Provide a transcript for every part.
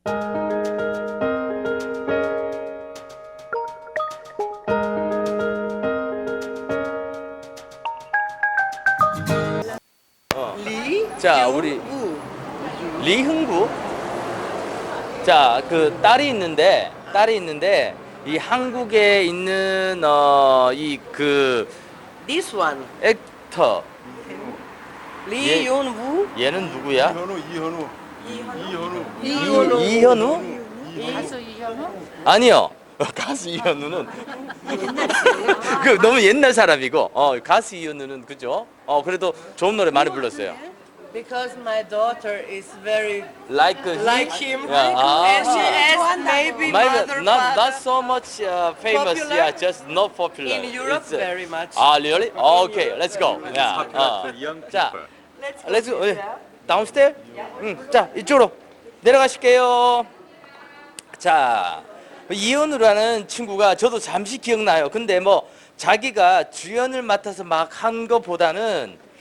자, 우리 리흥구. 자, 그 딸이 있는데 이 한국에 있는 이 그 This one. 액터 Lee Yoon-woo. 얘는 누구야? 이현우. 이현우? 가수 이현우? 아니요. 가수 이현우는 그 너무 옛날 사람이고 가수 이현우는 그죠? 그래도 좋은 노래 많이 불렀어요. Because my daughter is very Like him. Yeah. And she asked maybe mother, not father. so much famous. Popular? Yeah, just not popular. In Europe, very much. Really? Okay, let's go. Yeah. 자, let's go. Downstairs? 자, 이쪽으로 내려가실게요. 자, 이현우라는 친구가 저도 잠시 기억나요. 근데 뭐 자기가 주연을 맡아서 막 한 거보다는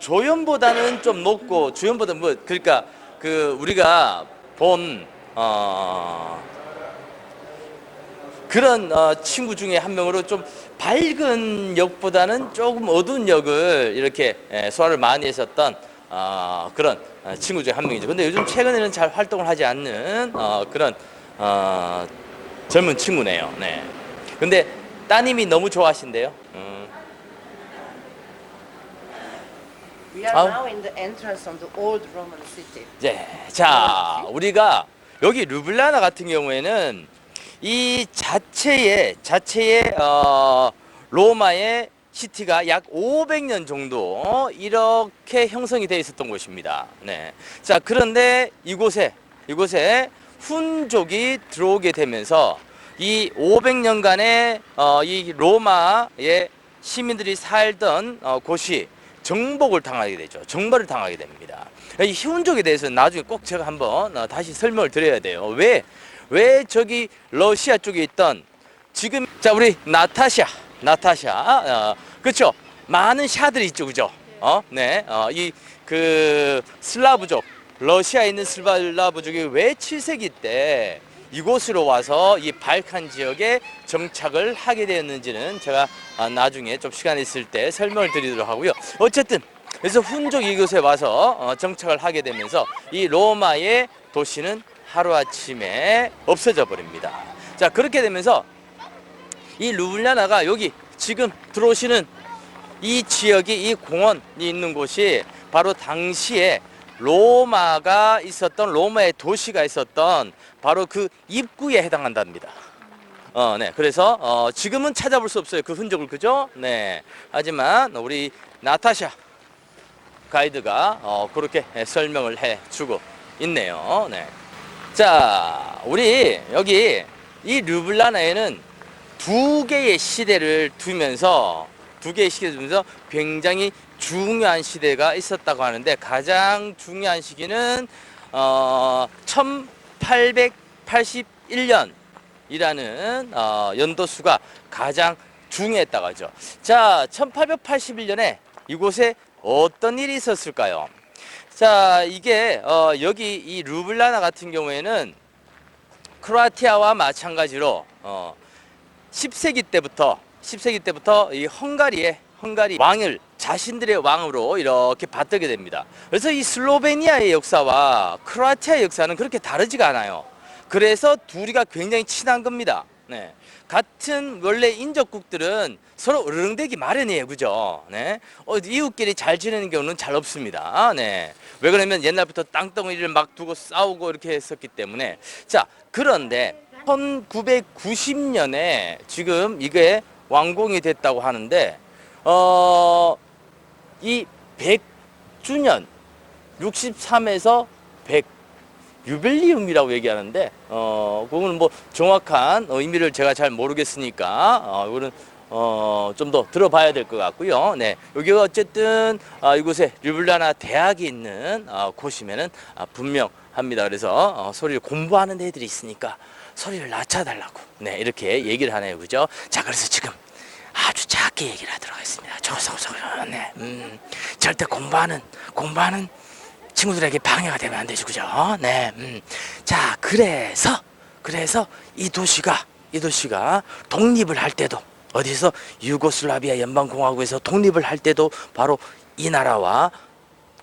조연보다는 좀 높고 주연보다 뭐 그러니까 그 우리가 본 그런 친구 중에 한 명으로 좀 밝은 역보다는 조금 어두운 역을 이렇게 소화를 많이 했었던 그런 친구 중에 한 명이죠. 근데 요즘 최근에는 잘 활동을 하지 않는 그런 젊은 친구네요. 네. 근데 따님이 너무 좋아하신대요. We are now in the entrance of the old Roman city. 네. 자, 우리가 여기 르블라나 같은 경우에는 이 자체의 로마의 시티가 약 500년 정도 이렇게 형성이 되어 있었던 곳입니다. 네. 자, 그런데 이곳에 훈족이 들어오게 되면서 이 500년간의 이 로마의 시민들이 살던 곳이 정복을 당하게 되죠. 정벌을 당하게 됩니다. 이 훈족에 대해서는 나중에 꼭 제가 한번 다시 설명을 드려야 돼요. 왜 저기 러시아 쪽에 있던 지금 자 우리 나타샤 그렇죠. 많은 샤들이 있죠, 그죠? 네, 이 그 슬라브족 러시아에 있는 슬라브족이 왜 7세기 때 이곳으로 와서 이 발칸 지역에 정착을 하게 되었는지는 제가 나중에 좀 시간 있을 때 설명을 드리도록 하고요. 어쨌든 그래서 훈족이 이곳에 와서 정착을 하게 되면서 이 로마의 도시는 하루아침에 없어져 버립니다. 자, 그렇게 되면서 이 르블리아나가 여기 지금 들어오시는 이 지역이 이 공원이 있는 곳이 바로 당시에 로마가 있었던 로마의 도시가 있었던 바로 그 입구에 해당한답니다. 네. 그래서 지금은 찾아볼 수 없어요. 그 흔적을 그죠? 네. 하지만 우리 나타샤 가이드가 그렇게 설명을 해주고 있네요. 네. 자, 우리 여기 이 르블라나에는 두 개의 시대를 두면서 굉장히 중요한 시대가 있었다고 하는데 가장 중요한 시기는 1881년이라는 연도수가 가장 중요했다고 하죠. 자, 1881년에 이곳에 어떤 일이 있었을까요? 자, 이게 여기 이 르블라나 같은 경우에는 크로아티아와 마찬가지로 10세기 때부터 이 헝가리 왕을 자신들의 왕으로 이렇게 받들게 됩니다. 그래서 이 슬로베니아의 역사와 크로아티아의 역사는 그렇게 다르지가 않아요. 그래서 둘이가 굉장히 친한 겁니다. 네. 같은 원래 인접국들은 서로 으르렁대기 마련이에요, 그죠? 네. 이웃끼리 잘 지내는 경우는 잘 없습니다. 네. 왜 그러냐면 옛날부터 땅덩어리를 막 두고 싸우고 이렇게 했었기 때문에. 자, 그런데 1990년에 지금 이게 완공이 됐다고 하는데 이 100주년 63에서 100 유빌리움이라고 얘기하는데 그거는 뭐 정확한 의미를 제가 잘 모르겠으니까 이거는 좀 더 들어봐야 될 것 같고요. 네, 여기가 어쨌든 이곳에 르블리아나 대학이 있는 곳이면은 분명합니다. 그래서 소리를 공부하는 애들이 있으니까 소리를 낮춰달라고 네 이렇게 얘기를 하네요, 그죠? 자, 그래서 지금 아주 작게 얘기를 하도록 하겠습니다. 네, 절대 공부하는 친구들에게 방해가 되면 안 되죠, 그죠? 네. 자, 그래서 이 도시가 독립을 할 때도 어디서 유고슬라비아 연방공화국에서 독립을 할 때도 바로 이 나라와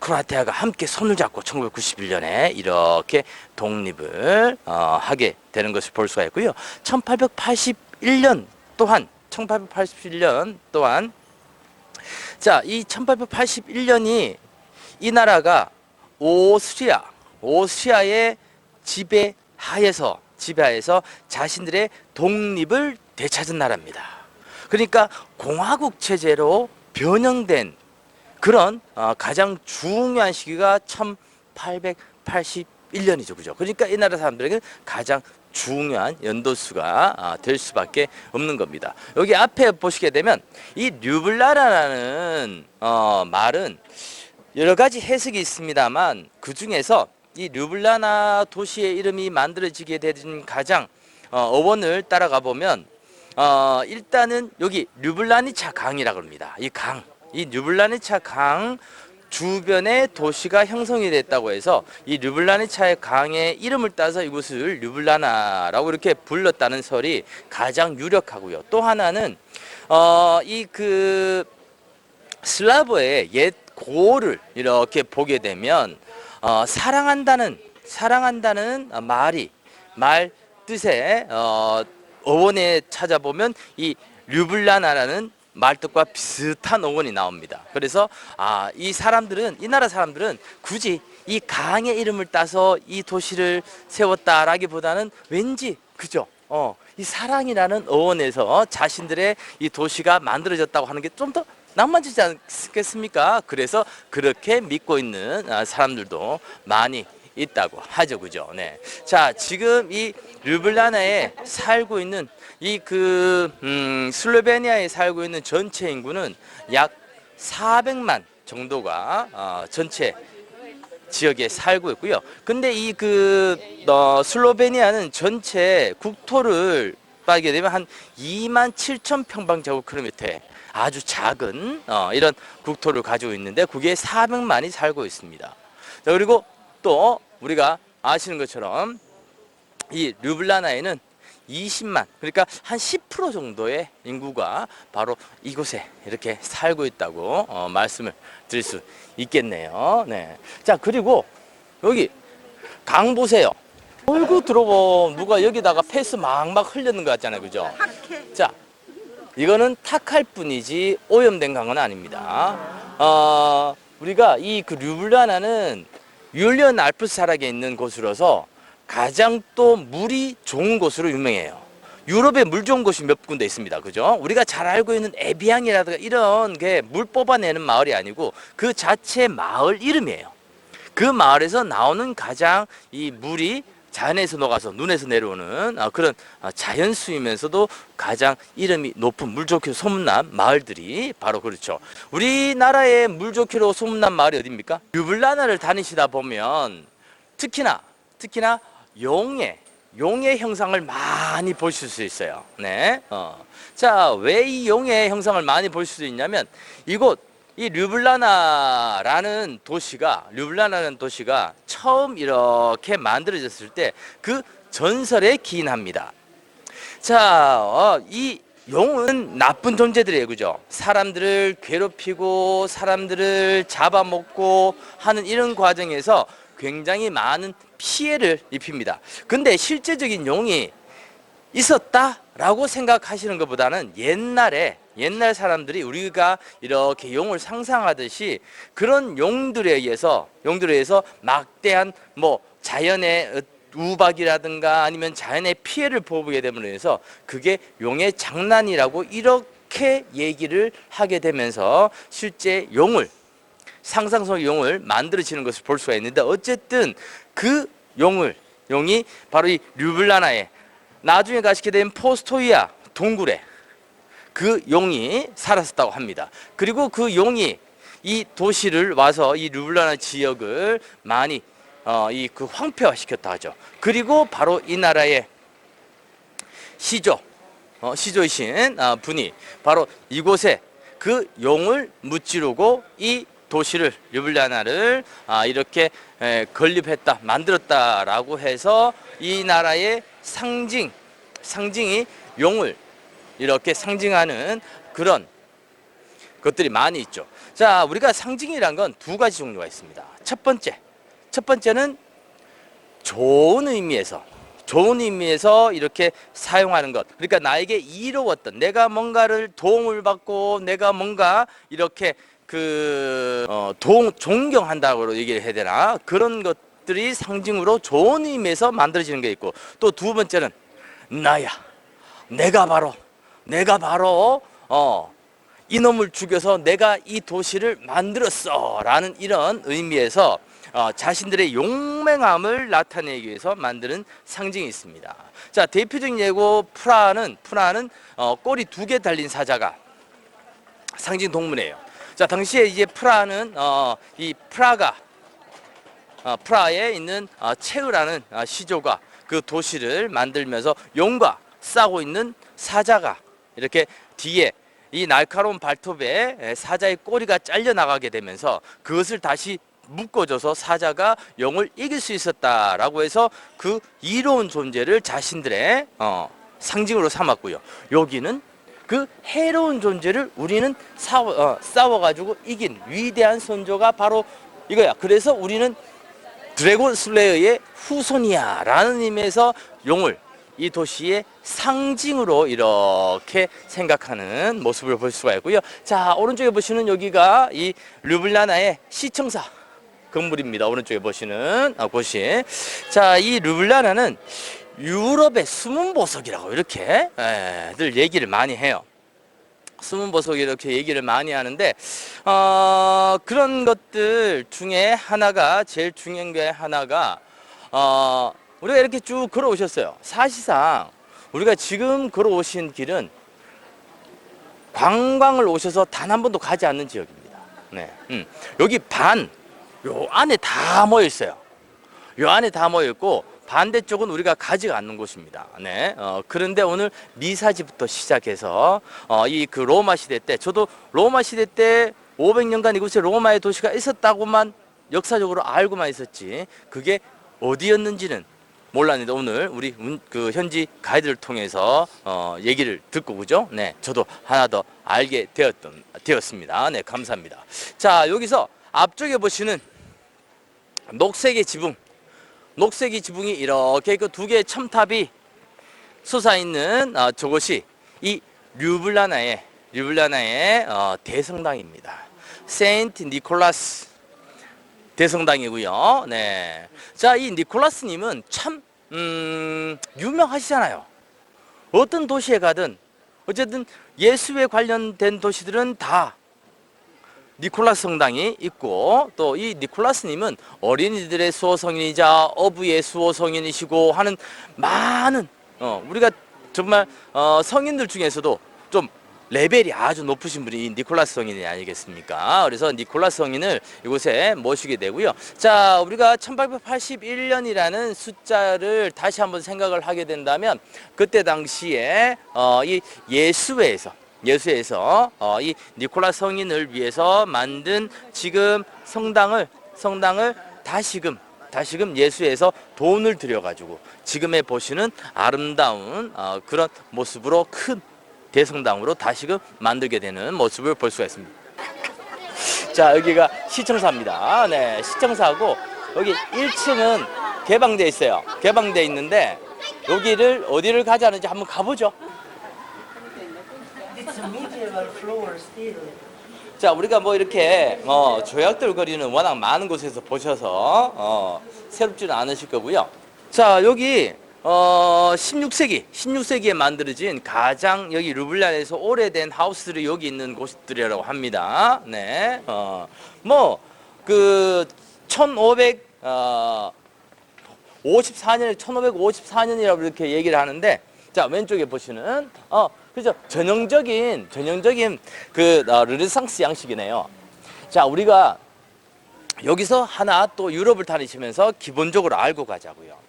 크로아티아가 함께 손을 잡고 1991년에 이렇게 독립을 하게 되는 것을 볼 수가 있고요. 1881년 또한 자, 이 1881년이 이 나라가 오스트리아의 지배하에서 자신들의 독립을 되찾은 나라입니다. 그러니까 공화국 체제로 변형된 그런 가장 중요한 시기가 1881년이죠. 그죠? 그러니까 이 나라 사람들에게는 가장 중요한 연도수가 될 수밖에 없는 겁니다. 여기 앞에 보시게 되면 이 류블라나라는 말은 여러 가지 해석이 있습니다만 그 중에서 이 류블라나 도시의 이름이 만들어지게 된 가장 어원을 따라가 보면 일단은 여기 류블라니차 강이라고 합니다. 이 류블라니차 강 주변에 도시가 형성이 됐다고 해서 이 류블라니차의 강의 이름을 따서 이곳을 류블라나라고 이렇게 불렀다는 설이 가장 유력하고요. 또 하나는 이 그 슬라브의 옛 고어를 이렇게 보게 되면 사랑한다는 말 뜻의 어원에 찾아보면 이 류블라나라는 말뜻과 비슷한 어원이 나옵니다. 그래서 이 나라 사람들은 굳이 이 강의 이름을 따서 이 도시를 세웠다라기보다는 왠지 그죠? 이 사랑이라는 어원에서 자신들의 이 도시가 만들어졌다고 하는 게 좀 더 낭만지지 않겠습니까? 그래서 그렇게 믿고 있는 사람들도 많이 있다고 하죠, 그죠? 네. 자, 지금 이 류블라나에 살고 있는 슬로베니아에 살고 있는 전체 인구는 약 400만 정도가 전체 지역에 살고 있고요. 근데 슬로베니아는 전체 국토를 빠지게 되면 한 2만 7천 평방제곱킬로미터의 아주 작은 이런 국토를 가지고 있는데 그게 400만이 살고 있습니다. 자, 그리고 또 우리가 아시는 것처럼 이 류블라나에는 20만, 그러니까 한 10% 정도의 인구가 바로 이곳에 이렇게 살고 있다고 말씀을 드릴 수 있겠네요. 네. 자, 그리고 여기 강 보세요. 어이구, 들어보 누가 여기다가 패스 막막 흘렸는 것 같잖아요, 그죠? 자, 이거는 탁할 뿐이지 오염된 강은 아닙니다. 우리가 류블라나는 유일리언 알프스 사락에 있는 곳으로서 가장 또 물이 좋은 곳으로 유명해요. 유럽에 물 좋은 곳이 몇 군데 있습니다. 그죠? 우리가 잘 알고 있는 에비앙이라든가 이런 게 물 뽑아내는 마을이 아니고 그 자체 마을 이름이에요. 그 마을에서 나오는 가장 이 물이 자연에서 녹아서 눈에서 내려오는 그런 자연수이면서도 가장 이름이 높은 물 좋기로 소문난 마을들이 바로 그렇죠. 우리나라의 물 좋기로 소문난 마을이 어디입니까? 류블라나를 다니시다 보면 특히나 용의 형상을 많이 보실 수 있어요. 네. 자, 왜 이 용의 형상을 많이 볼 수 있냐면 이 류블라나라는 도시가 처음 이렇게 만들어졌을 때 그 전설에 기인합니다. 자, 이 용은 나쁜 존재들이에요, 그죠? 사람들을 괴롭히고 사람들을 잡아먹고 하는 이런 과정에서 굉장히 많은 피해를 입힙니다. 근데 실제적인 용이 있었다라고 생각하시는 것보다는 옛날 사람들이 우리가 이렇게 용을 상상하듯이 그런 용들에 의해서 막대한 자연의 우박이라든가 아니면 자연의 피해를 보게 됨으로 해서 그게 용의 장난이라고 이렇게 얘기를 하게 되면서 실제 상상 속의 용을 만들어지는 것을 볼 수가 있는데, 어쨌든 그 용이 바로 이 류블라나에 나중에 가시게 된 포스토이아 동굴에 그 용이 살았었다고 합니다. 그리고 그 용이 이 도시를 와서 이 류블라나 지역을 많이 황폐화시켰다 하죠. 그리고 바로 이 나라의 시조이신 분이 바로 이곳에 그 용을 무찌르고 이 도시를 류블리아나를 이렇게 건립했다, 만들었다라고 해서 이 나라의 상징이 용을 이렇게 상징하는 그런 것들이 많이 있죠. 자, 우리가 상징이란 건 두 가지 종류가 있습니다. 첫 번째는 좋은 의미에서 이렇게 사용하는 것. 그러니까 나에게 이로웠던, 내가 뭔가를 도움을 받고 내가 뭔가 이렇게 존경한다고 얘기를 해야 되나? 그런 것들이 상징으로 좋은 의미에서 만들어지는 게 있고, 또 두 번째는 나야. 내가 바로 이놈을 죽여서 내가 이 도시를 만들었어 라는 이런 의미에서 자신들의 용맹함을 나타내기 위해서 만드는 상징이 있습니다. 자, 대표적인 예고 프라하는 꼬리 2개 달린 사자가 상징 동물이에요. 자, 당시에 이제 프라하는 이 프라하에 있는 체흐라는 시조가 그 도시를 만들면서 용과 싸고 있는 사자가 이렇게 뒤에 이 날카로운 발톱에 사자의 꼬리가 잘려 나가게 되면서 그것을 다시 묶어줘서 사자가 용을 이길 수 있었다라고 해서 그 이로운 존재를 자신들의 상징으로 삼았고요. 여기는 그 해로운 존재를 우리는 싸워가지고 이긴 위대한 선조가 바로 이거야. 그래서 우리는 드래곤 슬레이어의 후손이야 라는 의미에서 용을 이 도시의 상징으로 이렇게 생각하는 모습을 볼 수가 있고요. 자, 오른쪽에 보시는 여기가 이 류블리아나의 시청사 건물입니다. 오른쪽에 보시는 곳이. 자, 이 류블리아나는 유럽의 숨은 보석이라고 이렇게 늘 얘기를 많이 해요. 숨은 보석 이렇게 얘기를 많이 하는데 그런 것들 중에 하나가, 제일 중요한 게 하나가 우리가 이렇게 쭉 걸어오셨어요. 사실상 우리가 지금 걸어오신 길은 관광을 오셔서 단 한 번도 가지 않는 지역입니다. 네. 여기 요 안에 다 모여 있어요. 요 안에 다 모여 있고 반대쪽은 우리가 가지가 않는 곳입니다. 네. 그런데 오늘 미사지부터 시작해서 이 그 로마 시대 때, 저도 로마 시대 때 500년간 이곳에 로마의 도시가 있었다고만 역사적으로 알고만 있었지 그게 어디였는지는 몰랐는데 오늘 우리 그 현지 가이드를 통해서 얘기를 듣고, 그죠? 네, 저도 하나 더 알게 되었습니다. 네, 감사합니다. 자, 여기서 앞쪽에 보시는 녹색의 지붕이 이렇게 그 2개의 첨탑이 솟아 있는 저곳이 이 류블리아나의 대성당입니다. 세인트 니콜라스 대성당이고요. 네. 자, 이 니콜라스님은 참 유명하시잖아요. 어떤 도시에 가든 어쨌든 예수에 관련된 도시들은 다 니콜라스 성당이 있고, 또 이 니콜라스님은 어린이들의 수호성인이자 어부의 수호성인이시고 하는 많은 우리가 정말 성인들 중에서도 좀 레벨이 아주 높으신 분이 이 니콜라스 성인이 아니겠습니까? 그래서 니콜라스 성인을 이곳에 모시게 되고요. 자, 우리가 1881년이라는 숫자를 다시 한번 생각을 하게 된다면 그때 당시에 이 예수회에서 이 니콜라스 성인을 위해서 만든 지금 성당을 다시금 예수회에서 돈을 들여가지고 지금에 보시는 아름다운 그런 모습으로 큰 대성당으로 다시금 만들게 되는 모습을 볼 수가 있습니다. 자, 여기가 시청사입니다. 네, 시청사고 여기 1층은 개방되어 있어요. 개방되어 있는데 여기를 어디를 가자는지 한번 가보죠. It's a medieval floor still. 자, 우리가 뭐 이렇게 조약돌 거리는 워낙 많은 곳에서 보셔서 새롭지는 않으실 거고요. 자, 여기 16세기에 만들어진 가장 여기 류블리아나에서 오래된 하우스들이 여기 있는 곳들이라고 합니다. 네. 뭐 그 1554년이라고 이렇게 얘기를 하는데, 자, 왼쪽에 보시는 그죠? 전형적인 그 르네상스 양식이네요. 자, 우리가 여기서 하나 또 유럽을 다니시면서 기본적으로 알고 가자고요.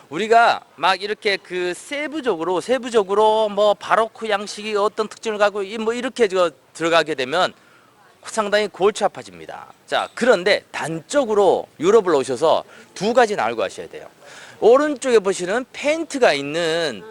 우리가 막 이렇게 그 세부적으로 뭐 바로크 양식이 어떤 특징을 갖고 뭐 이렇게 들어가게 되면 상당히 골치 아파집니다. 자, 그런데 단적으로 유럽을 오셔서 두 가지는 알고 가셔야 돼요. 오른쪽에 보시는 페인트가 있는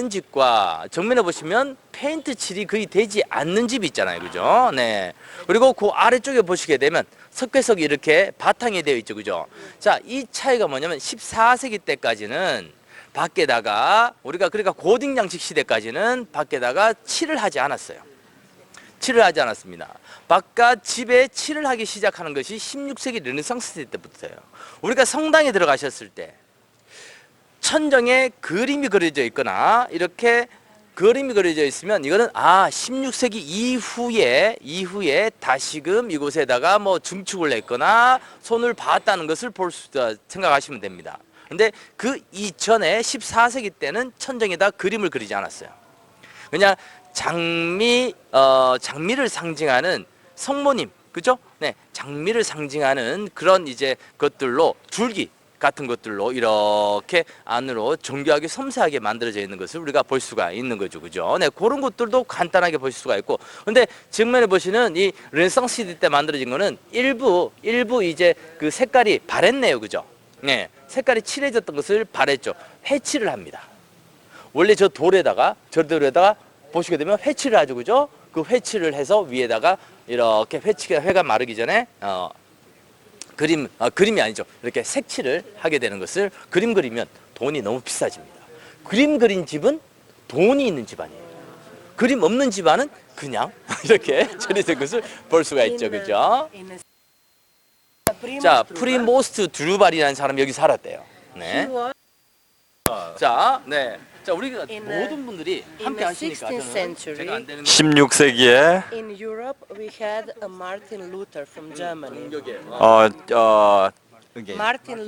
집과 정면에 보시면 페인트 칠이 거의 되지 않는 집이 있잖아요. 그죠? 네. 그리고 그 아래쪽에 보시게 되면 석회석이 이렇게 바탕이 되어 있죠. 그죠? 자, 이 차이가 뭐냐면 14세기 때까지는 밖에다가 우리가 그러니까 고딩 양식 시대까지는 밖에다가 칠을 하지 않았어요. 칠을 하지 않았습니다. 바깥 집에 칠을 하기 시작하는 것이 16세기 르네상스 시대 때부터예요. 우리가 성당에 들어가셨을 때 천정에 그림이 그려져 있거나 이렇게 그림이 그려져 있으면 이거는 16세기 이후에 다시금 이곳에다가 뭐 증축을 했거나 손을 봤다는 것을 생각하시면 됩니다. 근데 그 이전에 14세기 때는 천정에다 그림을 그리지 않았어요. 그냥 장미를 상징하는 성모님, 그죠? 네, 장미를 상징하는 그런 이제 것들로 줄기 같은 것들로 이렇게 안으로 정교하게 섬세하게 만들어져 있는 것을 우리가 볼 수가 있는 거죠. 그죠? 네, 그런 것들도 간단하게 보실 수가 있고. 근데 정면에 보시는 이 르네상스 시대 때 만들어진 거는 일부 이제 그 색깔이 바랬네요. 그죠? 네, 색깔이 칠해졌던 것을 바랬죠. 회칠을 합니다. 원래 저 돌에다가 보시게 되면 회칠을 하죠. 그죠? 그 회칠을 해서 위에다가 이렇게 회가 마르기 전에 그림이 아니죠. 이렇게 색칠을 하게 되는 것을 그림 그리면 돈이 너무 비싸집니다. 그림 그린 집은 돈이 있는 집안이에요. 그림 없는 집안은 그냥 이렇게 처리된 것을 볼 수가 있죠. 그죠? 자, 프리모스트 드루발이라는 사람이 여기 살았대요. 네. 자, 네. 자, 우리가 모든 분들이 함께 하시니까 저는 제가 안 되는 16세기에 In Europe, we had a Martin Luther from Germany.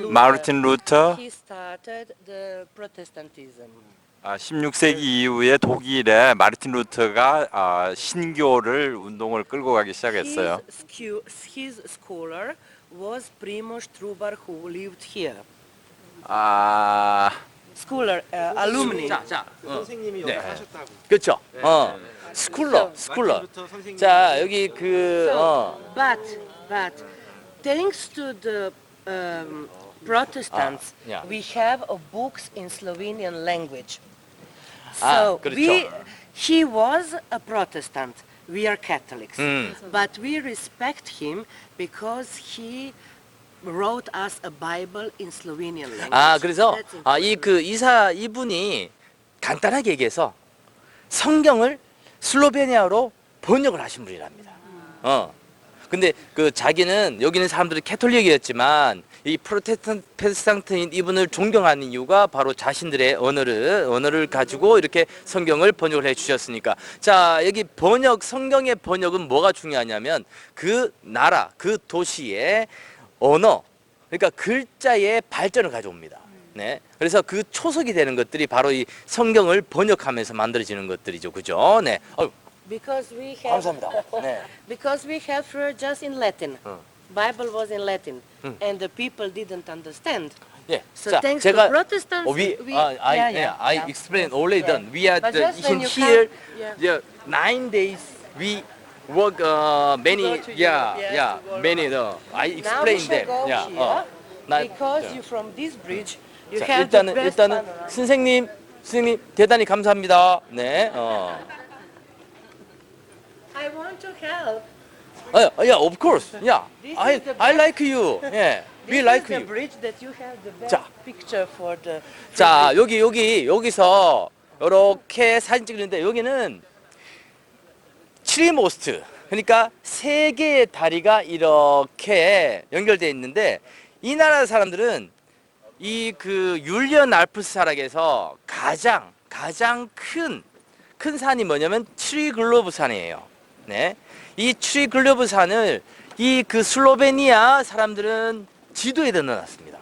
마르틴 루터 He started the Protestantism. 16세기 이후에 독일에 마르틴 루터가 신교를 운동을 끌고 가기 시작했어요. His scholar was Primož Trubar, who lived here. Scholar, alumni. 선생님이 여기 네. 하셨다고. 그렇죠. 스쿨러. 루터 선생님. 자, 여기 But thanks to the Protestants, yeah. we have books in Slovenian language. 아, So 그렇죠. he was a Protestant. We are Catholics, 음. but we respect him because he wrote us a Bible in Slovenian language. 그래서 That's important. 이분이 간단하게 얘기해서 성경을 슬로베니아로 번역을 하신 분이랍니다. 근데 그 자기는 여기 있는 사람들이 캐톨릭이었지만 이 프로테스탄트인 이분을 존경하는 이유가 바로 자신들의 언어를 가지고 이렇게 성경을 번역을 해 주셨으니까. 자, 여기 성경의 번역은 뭐가 중요하냐면 그 나라, 그 도시의 언어, 그러니까 글자의 발전을 가져옵니다. 네. 그래서 그 초석이 되는 것들이 바로 이 성경을 번역하면서 만들어지는 것들이죠. 그죠? 네. Because we have 감사합니다. 네. because we have just in Latin. Bible was in Latin, and the people didn't understand. 예. So thanks to Protestants, I explained already done. We are But just when in you here. come- Yeah, 9 days we work many. go to Europe, yes, to work. many. I Now we explained shall them. go Yeah. here because 자, you from this bridge you 자, have the best 일단은 panorama. 선생님 대단히 감사합니다. 네. I want to help. Yeah, of course. Yeah. This I is the I best- like you. Yeah. We This like is the you. bridge that you have the best 자. picture for the. 자, 여기서 이렇게 사진 찍는데 여기는 트리모스트. 그러니까 세 개의 다리가 이렇게 연결되어 있는데 이 나라 사람들은 이 그 율리언 알프스 산악에서 가장 큰 산이 뭐냐면 트리글로브 산이에요. 네. 이 트리글로브 산을 이 그 슬로베니아 사람들은 지도에다 넣어놨습니다.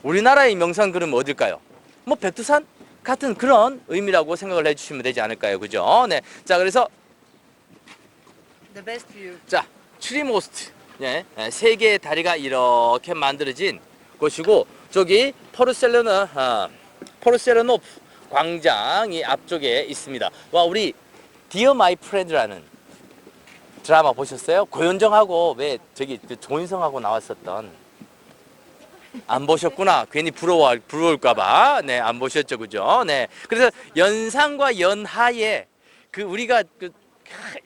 우리나라의 명산 그러면 어딜까요? 뭐 백두산 같은 그런 의미라고 생각을 해주시면 되지 않을까요? 그죠? 네. 자, 그래서 The best view. 자, 트리모스트. 네. 세 개의 다리가 이렇게 만들어진 곳이고 저기 포르셀로노프 광장이 앞쪽에 있습니다. 와, 우리 디어 마이 프렌드라는 드라마 보셨어요? 고현정하고 왜 저기 그 조인성하고 나왔었던 안 보셨구나. 괜히 부러울까봐. 네, 안 보셨죠, 그죠? 네. 그래서 연상과 연하에 그 우리가 그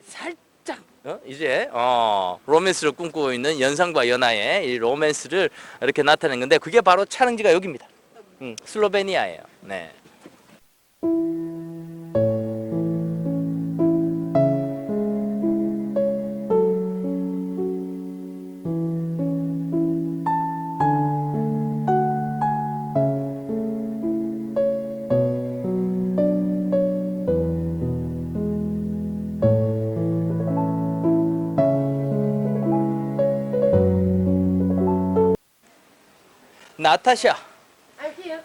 살짝 이제 로맨스를 꿈꾸고 있는 연상과 연하의 이 로맨스를 이렇게 나타낸 건데 그게 바로 촬영지가 여기입니다. 슬로베니아예요. 네. 나타샤.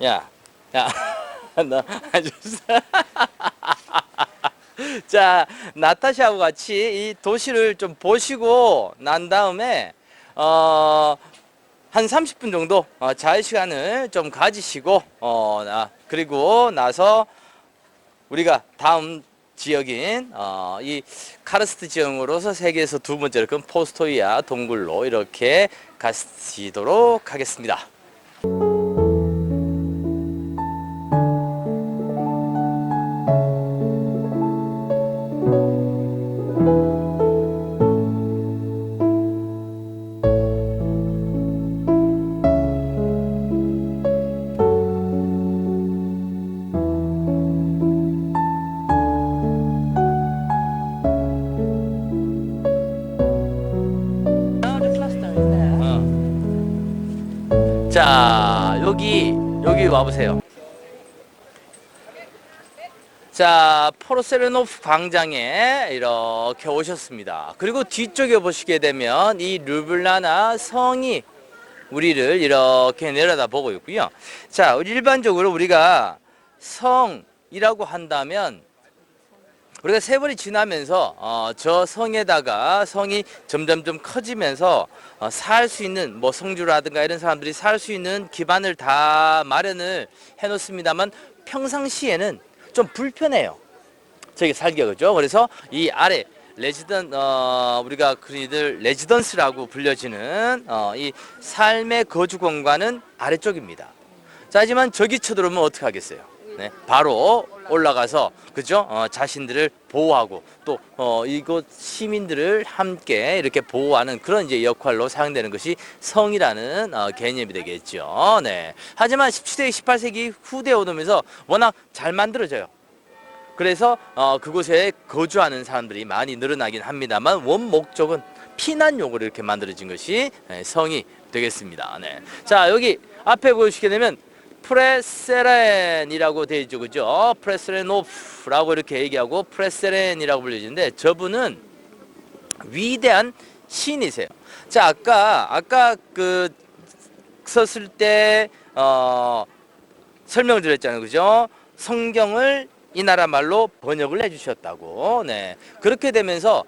야, 야, 너 아주. 자, 나타샤하고 같이 이 도시를 좀 보시고 난 다음에 한 30분 정도 자유 시간을 좀 가지시고 그리고 나서 우리가 다음 지역인 이 카르스트 지역으로서 세계에서 두 번째로 큰 포스토이아 동굴로 이렇게 가시도록 하겠습니다. 자, 여기 와보세요. 자, 포르세르노프 광장에 이렇게 오셨습니다. 그리고 뒤쪽에 보시게 되면 이 르블라나 성이 우리를 이렇게 내려다 보고 있고요. 자, 일반적으로 우리가 성이라고 한다면 우리가 세월이 지나면서 저 성에다가 성이 점점점 커지면서 살 수 있는 뭐 성주라든가 이런 사람들이 살 수 있는 기반을 다 마련을 해놓습니다만 평상시에는 좀 불편해요. 저기 살기가 그죠? 그래서 이 아래 우리가 흔히들 레지던스라고 불려지는 이 삶의 거주 공간은 아래쪽입니다. 자, 하지만 저기 쳐들어오면 어떻게 하겠어요? 네, 바로 올라가서 그죠? 자신들을 보호하고 또 이곳 시민들을 함께 이렇게 보호하는 그런 이제 역할로 사용되는 것이 성이라는 개념이 되겠죠. 네. 하지만 17세기, 18세기 후대에 오면서 워낙 잘 만들어져요. 그래서 그곳에 거주하는 사람들이 많이 늘어나긴 합니다만 원 목적은 피난용으로 이렇게 만들어진 것이 성이 되겠습니다. 네. 자, 여기 앞에 보시게 되면 프레세렌이라고 되어 있죠, 그죠? 프레세레노프라고 이렇게 얘기하고 프레세렌이라고 불려지는데 저분은 위대한 시인이세요. 자, 아까 그 썼을 때 설명을 드렸잖아요, 그죠? 성경을 이 나라 말로 번역을 해주셨다고. 네, 그렇게 되면서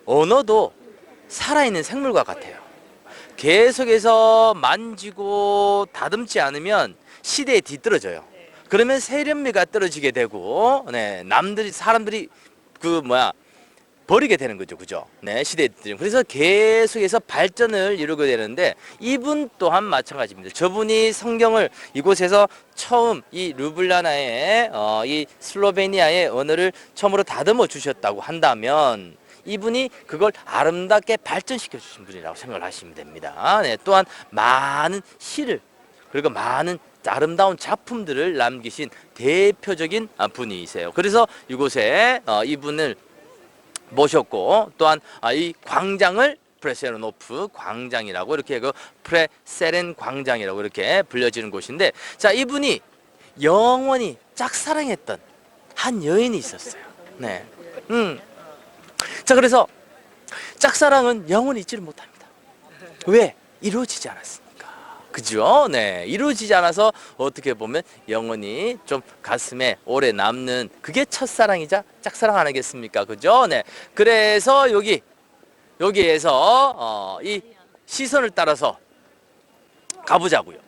언어도 살아있는 생물과 같아요. 계속해서 만지고 다듬지 않으면 시대에 뒤떨어져요. 그러면 세련미가 떨어지게 되고, 네, 사람들이 버리게 되는 거죠, 그죠? 네, 시대에 뒤떨어지고. 그래서 계속해서 발전을 이루게 되는데 이분 또한 마찬가지입니다. 저분이 성경을 이곳에서 처음 이 르블라나의 이 슬로베니아의 언어를 처음으로 다듬어 주셨다고 한다면 이분이 그걸 아름답게 발전시켜 주신 분이라고 생각을 하시면 됩니다. 네, 또한 많은 시를 그리고 많은 아름다운 작품들을 남기신 대표적인 분이세요. 그래서 이곳에 이분을 모셨고 또한 이 광장을 프레세르노프 광장이라고 이렇게 프레세렌 광장이라고 이렇게 불려지는 곳인데 자, 이분이 영원히 짝사랑했던 한 여인이 있었어요. 네. 자, 그래서 짝사랑은 영원히 잊지를 못합니다. 왜? 이루어지지 않았습니까? 그죠? 네. 이루어지지 않아서 어떻게 보면 영원히 좀 가슴에 오래 남는 그게 첫사랑이자 짝사랑 아니겠습니까? 그죠? 네. 그래서 여기에서 이 시선을 따라서 가보자고요.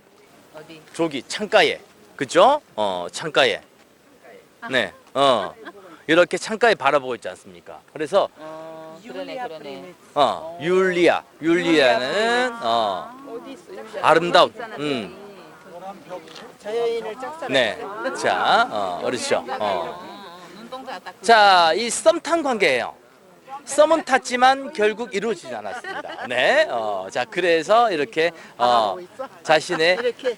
어디? 저기 창가에. 그죠? 창가에. 네. 이렇게 창가에 바라보고 있지 않습니까? 그래서 그러네. 율리아는 아름다운. 저 여인을 짝사랑. 네. 자, 그렇죠. 눈동자가 딱. 자, 이 썸 탄 관계예요. 썸은 탔지만 결국 이루어지지 않았습니다. 네. 자, 그래서 이렇게 자신의 이렇게.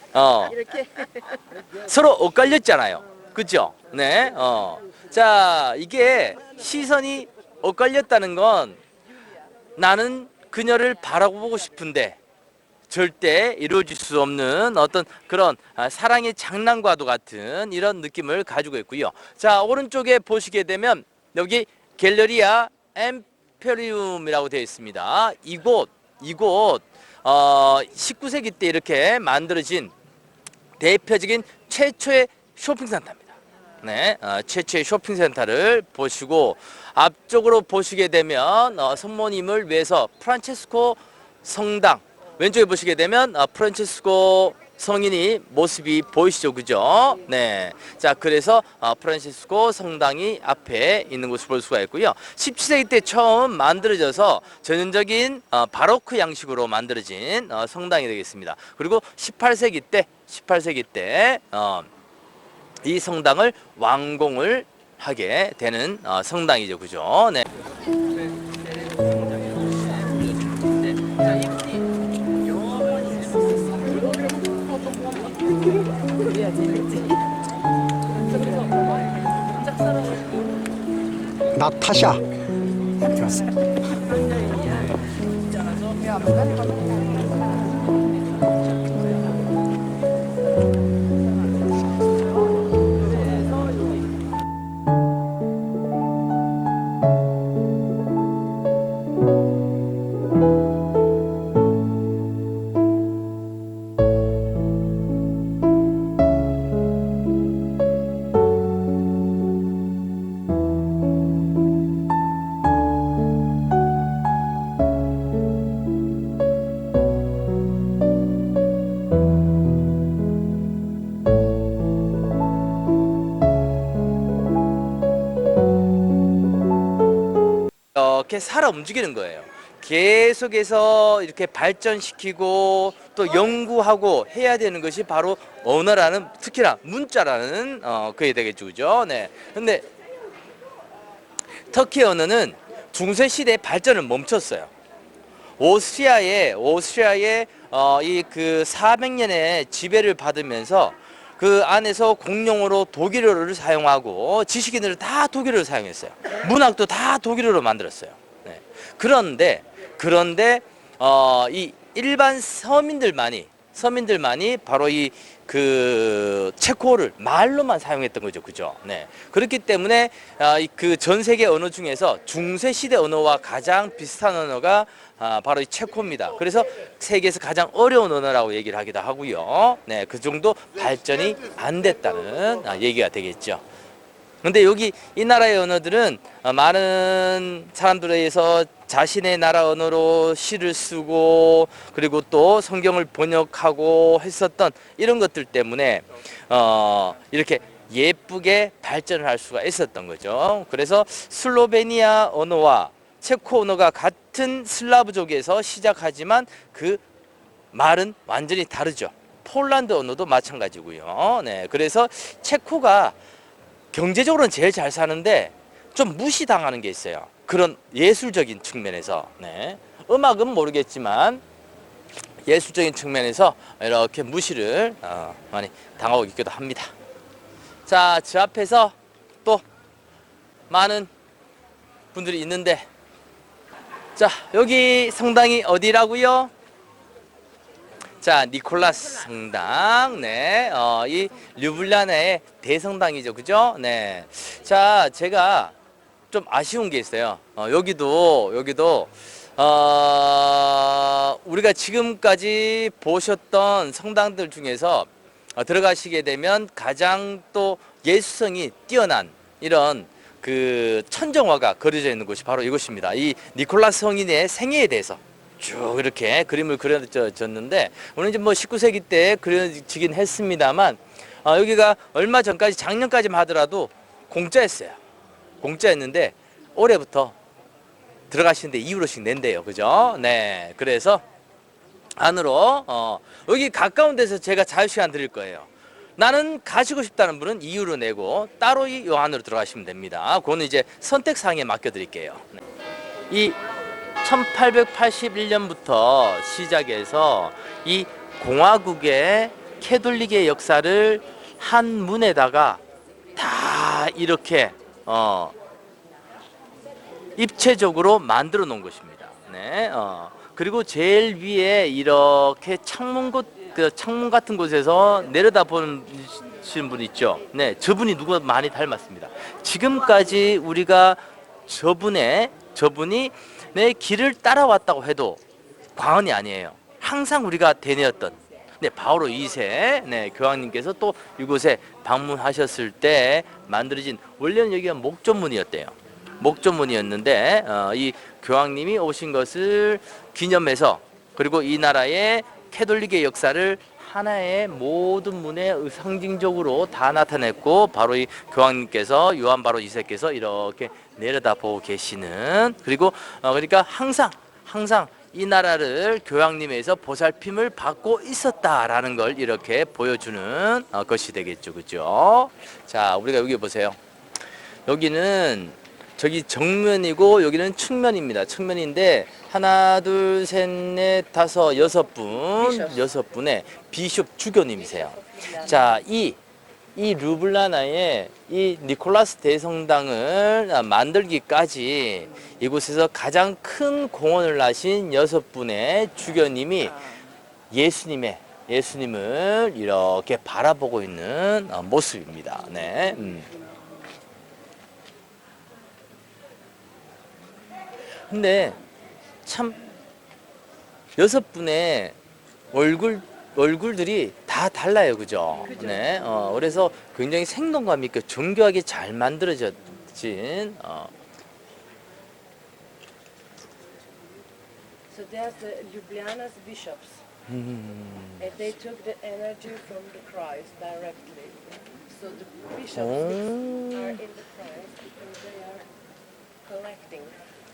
서로 엇갈렸잖아요. 그죠? 네. 자, 이게 시선이 엇갈렸다는 건 나는 그녀를 바라보고 싶은데 절대 이루어질 수 없는 어떤 그런 사랑의 장난과도 같은 이런 느낌을 가지고 있고요. 자, 오른쪽에 보시게 되면 여기 갤러리아 엠페리움이라고 되어 있습니다. 이곳 19세기 때 이렇게 만들어진 대표적인 최초의 쇼핑센터입니다. 네, 최초의 쇼핑센터를 보시고 앞쪽으로 보시게 되면 성모님을 위해서 프란체스코 성당, 왼쪽에 보시게 되면 프란체스코 성인이 모습이 보이시죠, 그죠? 네. 자, 그래서 프란체스코 성당이 앞에 있는 것을 볼 수가 있고요. 17세기 때 처음 만들어져서 전형적인 바로크 양식으로 만들어진 성당이 되겠습니다. 그리고 18세기 때 이 성당을 완공을 하게 되는 성당이죠, 그죠? 네. 나타샤. 이렇게 살아 움직이는 거예요. 계속해서 이렇게 발전시키고 또 연구하고 해야 되는 것이 바로 언어라는, 특히나 문자라는 그게 되겠죠, 그죠? 네. 근데 터키 언어는 중세 시대 발전을 멈췄어요. 오스트리아의 이 그 400년의 지배를 받으면서 그 안에서 공용어로 독일어를 사용하고 지식인들은 다 독일어를 사용했어요. 문학도 다 독일어로 만들었어요. 네. 그런데 이 일반 서민들만이 바로 이 그 체코어를 말로만 사용했던 거죠, 그죠? 네. 그렇기 때문에 그 전 세계 언어 중에서 중세 시대 언어와 가장 비슷한 언어가 바로 이 체코입니다. 그래서 세계에서 가장 어려운 언어라고 얘기를 하기도 하고요. 네, 그 정도 발전이 안 됐다는 얘기가 되겠죠. 근데 여기 이 나라의 언어들은 많은 사람들에 의해서 자신의 나라 언어로 시를 쓰고 그리고 또 성경을 번역하고 했었던 이런 것들 때문에 이렇게 예쁘게 발전을 할 수가 있었던 거죠. 그래서 슬로베니아 언어와 체코 언어가 같은 슬라브족에서 시작하지만 그 말은 완전히 다르죠. 폴란드 언어도 마찬가지고요. 네, 그래서 체코가 경제적으로는 제일 잘 사는데 좀 무시당하는 게 있어요. 그런 예술적인 측면에서. 네. 음악은 모르겠지만 예술적인 측면에서 이렇게 무시를 많이 당하고 있기도 합니다. 자, 저 앞에서 또 많은 분들이 있는데, 자, 여기 성당이 어디라고요? 자, 니콜라스 성당. 네. 이 류블리아나의 대성당이죠. 그죠? 네. 자, 제가 좀 아쉬운 게 있어요. 여기도 우리가 지금까지 보셨던 성당들 중에서 들어가시게 되면 가장 또 예술성이 뛰어난 이런 그 천정화가 그려져 있는 곳이 바로 이곳입니다. 이 니콜라스 성인의 생애에 대해서 쭉 이렇게 그림을 그려졌는데, 오늘 이제 뭐 19세기 때 그려지긴 했습니다만, 여기가 얼마 전까지, 작년까지만 하더라도 공짜였어요. 공짜였는데 올해부터 들어가시는데 2유로씩 낸대요. 그죠? 네. 그래서 안으로 여기 가까운 데서 제가 자유시간 드릴 거예요. 나는 가시고 싶다는 분은 2유로 내고 따로 이 안으로 들어가시면 됩니다. 그거는 이제 선택사항에 맡겨드릴게요. 네. 이 1881년부터 시작해서 이 공화국의 캐톨릭의 역사를 한 문에다가 다 이렇게 입체적으로 만들어 놓은 것입니다. 네. 그리고 제일 위에 이렇게 창문 같은 곳에서 내려다보는 분 있죠. 네, 저분이 누가 많이 닮았습니다. 지금까지 우리가 저분이 내 길을 따라왔다고 해도 과언이 아니에요. 항상 우리가 대내었던 네, 바오로 2세 네, 교황님께서 또 이곳에 방문하셨을 때 만들어진 원래는 여기가 목전문이었대요. 목전문이었는데 이 교황님이 오신 것을 기념해서 그리고 이 나라의 캐톨릭의 역사를 하나의 모든 문에 상징적으로 다 나타냈고 바로 이 교황님께서 요한 바로 2세께서 이렇게 내려다보고 계시는 그리고 그러니까 항상 이 나라를 교황님에서 보살핌을 받고 있었다라는 걸 이렇게 보여주는 것이 되겠죠. 그죠? 자, 우리가 여기 보세요. 여기는 저기 정면이고 여기는 측면입니다. 측면인데 하나, 둘, 셋, 넷, 다섯, 여섯 분의 비숍 주교님이세요. 자, 이 르블라나의 이 니콜라스 대성당을 만들기까지 이곳에서 가장 큰 공헌을 하신 6분의 주교님이 예수님을 이렇게 바라보고 있는 모습입니다. 네. 근데 참 6분의 얼굴들이 다 달라요, 그죠? 네, 그래서 굉장히 생동감 있게 정교하게 잘 만들어진. So there's the Ljubljana's bishops, and they took the energy from the Christ directly. So the bishops are in the Christ because they are collecting.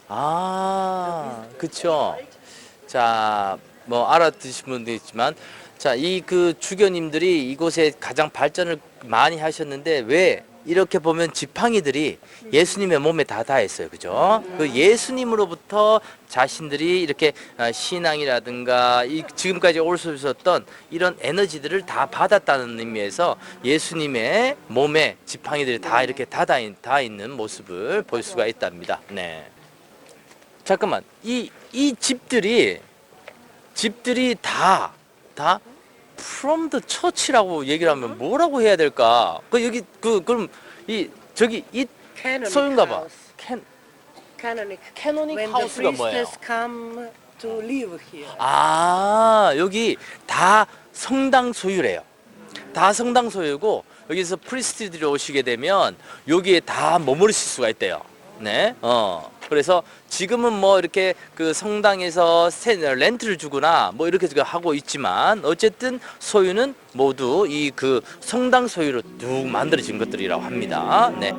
아, 그쵸. 자, 뭐 알아듣으신 분도 있지만, 자, 이 그 주교님들이 이곳에 가장 발전을 많이 하셨는데 왜 이렇게 보면 지팡이들이 예수님의 몸에 다 닿았어요, 그죠? 그 예수님으로부터 자신들이 이렇게 신앙이라든가 지금까지 올 수 있었던 이런 에너지들을 다 받았다는 의미에서 예수님의 몸에 지팡이들이 다 이렇게 닿아 있는 모습을 볼 수가 있답니다. 네. 잠깐만, 이 집들이 다 from the church라고 얘기를 하면 뭐라고 해야 될까? 그럼 저기 이 소유인가 봐. 캐노닉 When the 하우스가 뭐예요? priestess come to live here. 아, 여기 다 성당 소유래요. 다 성당 소유고 여기서 프리스트들이 오시게 되면 여기에 다 머무르실 수가 있대요. 네. 그래서 지금은 뭐 이렇게 그 성당에서 렌트를 주거나 뭐 이렇게 하고 있지만 어쨌든 소유는 모두 이 그 성당 소유로 쭉 만들어진 것들이라고 합니다. 네.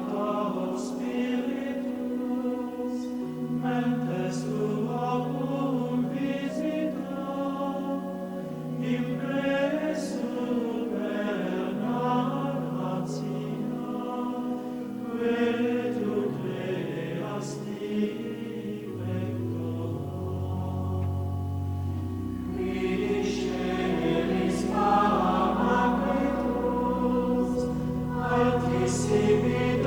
Altissimi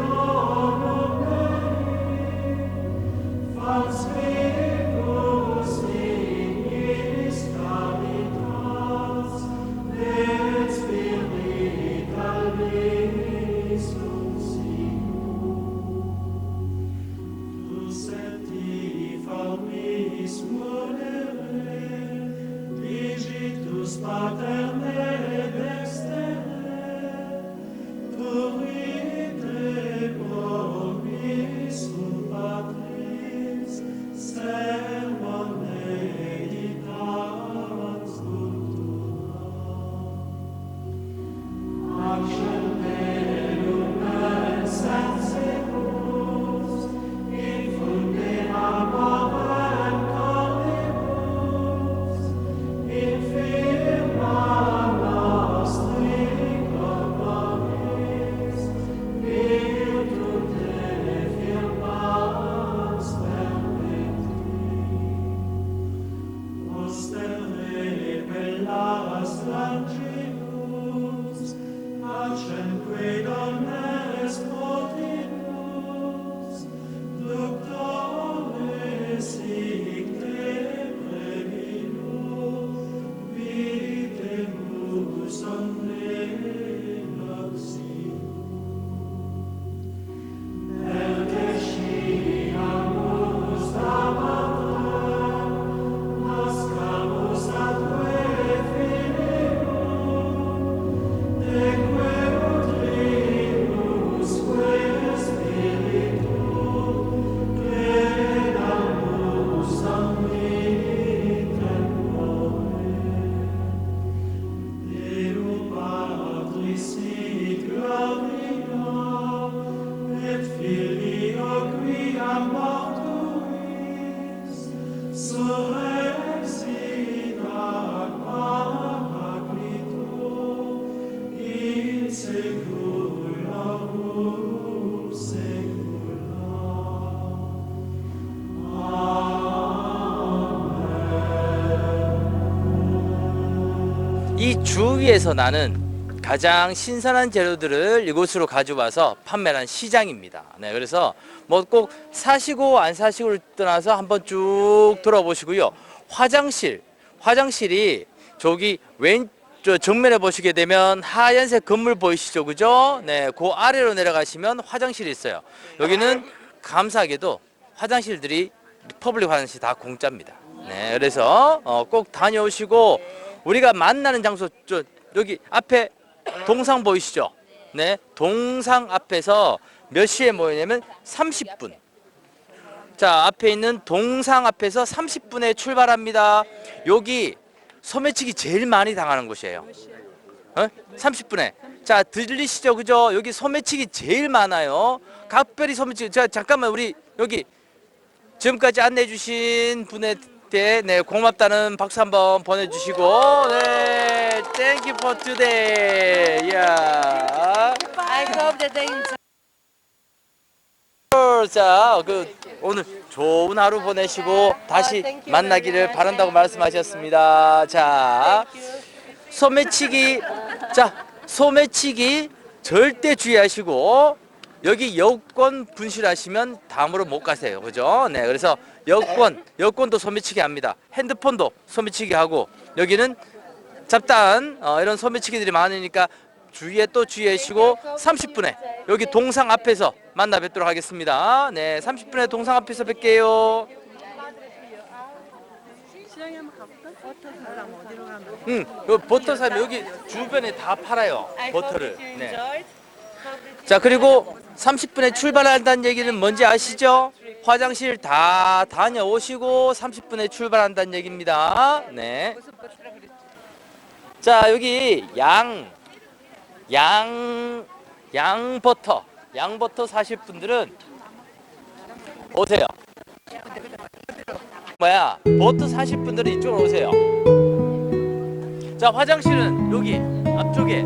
이 주위에서 나는 가장 신선한 재료들을 이곳으로 가져와서 판매하는 시장입니다. 네, 그래서 뭐 꼭 사시고 안 사시고를 떠나서 한번 쭉 돌아보시고요. 화장실이 저기 왼쪽 정면에 보시게 되면 하얀색 건물 보이시죠, 그죠? 네, 그 아래로 내려가시면 화장실이 있어요. 여기는 감사하게도 화장실들이 퍼블릭 화장실 다 공짜입니다. 네, 그래서 꼭 다녀오시고 우리가 만나는 장소 여기 앞에 동상 보이시죠? 네, 동상 앞에서 몇 시에 모이냐면 30분. 자, 앞에 있는 동상 앞에서 30분에 출발합니다. 여기 소매치기 제일 많이 당하는 곳이에요. 30분에. 자, 들리시죠? 그죠? 여기 소매치기 제일 많아요. 각별히 소매치기. 자, 잠깐만 우리 여기 지금까지 안내해 주신 분한테 네, 고맙다는 박수 한번 보내주시고 네, thank you for today. Yeah. I hope that they enjoy. 자, 오늘 좋은 하루 보내시고 다시 만나기를 바란다고 말씀하셨습니다. 자, 소매치기, 소매치기 절대 주의하시고 여기 여권 분실하시면 다음으로 못 가세요. 그죠? 네, 그래서 여권도 소매치기 합니다. 핸드폰도 소매치기 하고 여기는 잡다한 이런 소매치기들이 많으니까 주의하시고 30분에 여기 동상 앞에서 만나 뵙도록 하겠습니다. 네, 30분에 동상 앞에서 뵐게요. 버터 사면 여기 주변에 다 팔아요. 버터를. 네. 자, 그리고 30분에 출발한다는 얘기는 뭔지 아시죠? 화장실 다 다녀오시고 30분에 출발한다는 얘기입니다. 네. 자, 여기 양버터 사실 분들은 오세요. 버터 사실 분들은 이쪽으로 오세요. 자, 화장실은 여기 앞쪽에.